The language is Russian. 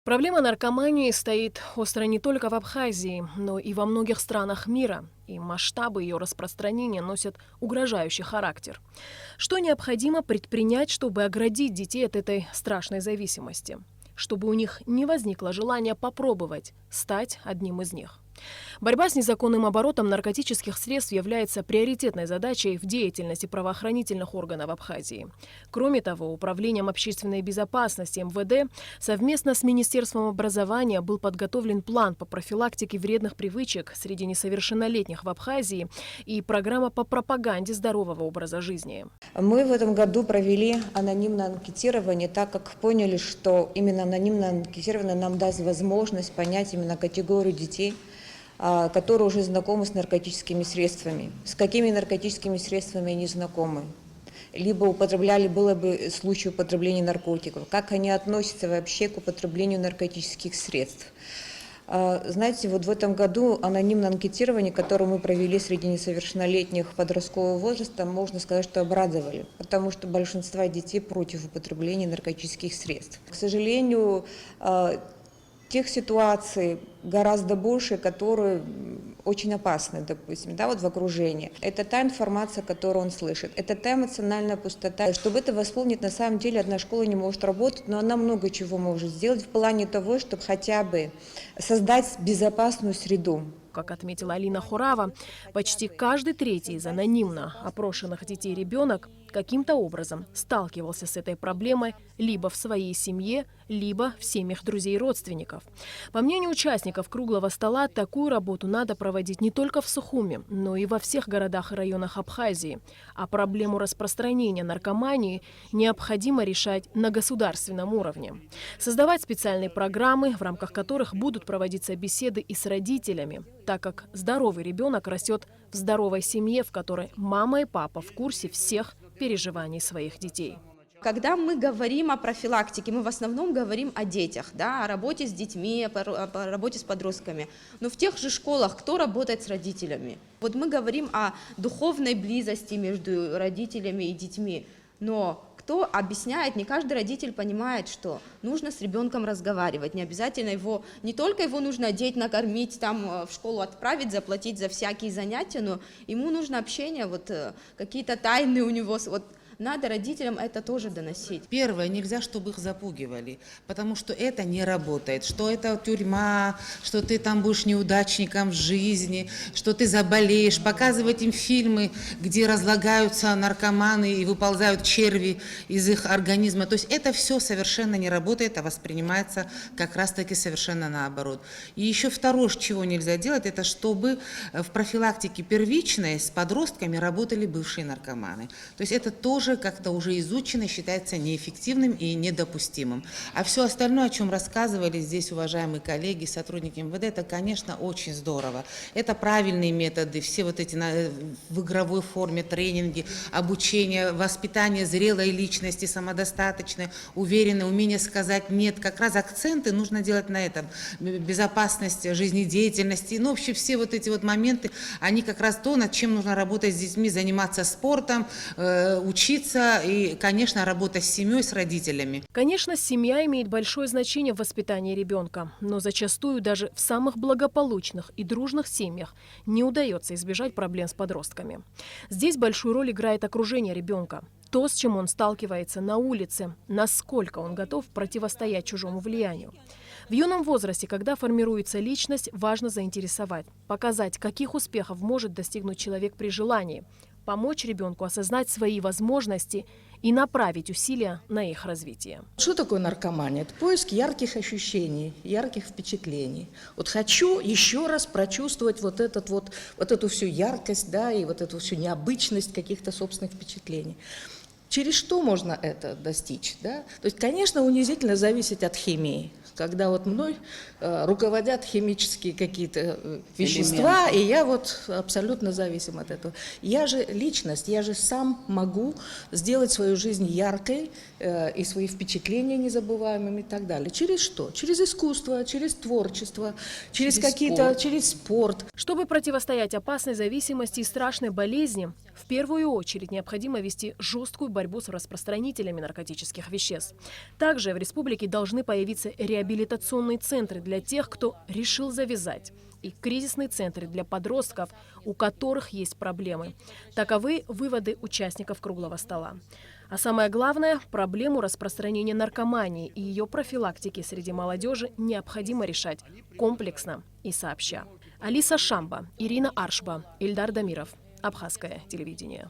Проблема наркомании стоит остро не только в Абхазии, но и во многих странах мира, и масштабы ее распространения носят угрожающий характер. Что необходимо предпринять, чтобы оградить детей от этой страшной зависимости? Чтобы у них не возникло желания попробовать стать одним из них. Борьба с незаконным оборотом наркотических средств является приоритетной задачей в деятельности правоохранительных органов Абхазии. Кроме того, Управлением общественной безопасности МВД совместно с Министерством образования был подготовлен план по профилактике вредных привычек среди несовершеннолетних в Абхазии и программа по пропаганде здорового образа жизни. Мы в этом году провели анонимное анкетирование, так как поняли, что именно анонимное анкетирование нам даст возможность понять именно категорию детей, которые уже знакомы с наркотическими средствами. С какими наркотическими средствами они знакомы? Либо употребляли, было бы случай употребления наркотиков. Как они относятся вообще к употреблению наркотических средств? Знаете, вот в этом году анонимное анкетирование, которое мы провели среди несовершеннолетних подросткового возраста, можно сказать, что обрадовали, потому что большинство детей против употребления наркотических средств. К сожалению, тех ситуаций гораздо больше, которые очень опасны, допустим, да, вот в окружении. Это та информация, которую он слышит, это та эмоциональная пустота. Чтобы это восполнить, на самом деле одна школа не может работать, но она много чего может сделать в плане того, чтобы хотя бы создать безопасную среду. Как отметила Алина Хурава, почти каждый третий из анонимно опрошенных детей ребенок каким-то образом сталкивался с этой проблемой либо в своей семье, либо в семьях друзей и родственников. По мнению участников круглого стола, такую работу надо проводить не только в Сухуми, но и во всех городах и районах Абхазии. А проблему распространения наркомании необходимо решать на государственном уровне. Создавать специальные программы, в рамках которых будут проводиться беседы и с родителями, так как здоровый ребенок растет в здоровой семье, в которой мама и папа в курсе всех переживаний своих детей. Когда мы говорим о профилактике, мы в основном говорим о детях, да, о работе с детьми, о работе с подростками. Но в тех же школах кто работает с родителями? Вот мы говорим о духовной близости между родителями и детьми, но кто объясняет, не каждый родитель понимает, что нужно с ребенком разговаривать, не обязательно его, не только его нужно одеть, накормить, там в школу отправить, заплатить за всякие занятия, но ему нужно общение, вот какие-то тайны у него, вот надо родителям это тоже доносить. Первое, нельзя, чтобы их запугивали, потому что это не работает, что это тюрьма, что ты там будешь неудачником в жизни, что ты заболеешь. Показывать им фильмы, где разлагаются наркоманы и выползают черви из их организма. То есть это все совершенно не работает, а воспринимается как раз-таки совершенно наоборот. И еще второе, чего нельзя делать, это чтобы в профилактике первичной с подростками работали бывшие наркоманы. То есть это тоже как-то уже изучено, считается неэффективным и недопустимым. А все остальное, о чем рассказывали здесь уважаемые коллеги, сотрудники МВД, это, конечно, очень здорово. Это правильные методы, все вот эти в игровой форме тренинги, обучение, воспитание зрелой личности, самодостаточной, уверенной, умение сказать «нет». Как раз акценты нужно делать на этом. Безопасность жизнедеятельности, ну, вообще все вот эти вот моменты, они как раз то, над чем нужно работать с детьми, заниматься спортом, учиться и, конечно, работа с семьей, с родителями. Конечно, семья имеет большое значение в воспитании ребенка, но зачастую даже в самых благополучных и дружных семьях не удается избежать проблем с подростками. Здесь большую роль играет окружение ребенка. То, с чем он сталкивается на улице, насколько он готов противостоять чужому влиянию. В юном возрасте, когда формируется личность, важно заинтересовать, показать, каких успехов может достигнуть человек при желании, помочь ребенку осознать свои возможности и направить усилия на их развитие. Что такое наркомания? Это поиск ярких ощущений, ярких впечатлений. Вот хочу еще раз прочувствовать вот эту всю яркость, да, и вот эту всю необычность каких-то собственных впечатлений. Через что можно это достичь? Да? То есть, конечно, унизительно зависеть от химии. Когда вот мной руководят химические какие-то вещества, и я вот абсолютно зависим от этого. Я же личность, я же сам могу сделать свою жизнь яркой и свои впечатления незабываемыми и так далее. Через что? Через искусство, через творчество, через спорт. Чтобы противостоять опасной зависимости и страшной болезни, В первую очередь необходимо вести жесткую борьбу с распространителями наркотических веществ. Также в республике должны появиться реабилитационные центры для тех, кто решил завязать, и кризисные центры для подростков, у которых есть проблемы. Таковы выводы участников круглого стола. А самое главное, проблему распространения наркомании и ее профилактики среди молодежи необходимо решать комплексно и сообща. Алиса Шамба, Ирина Аршба, Ильдар Дамиров. Абхазское телевидение.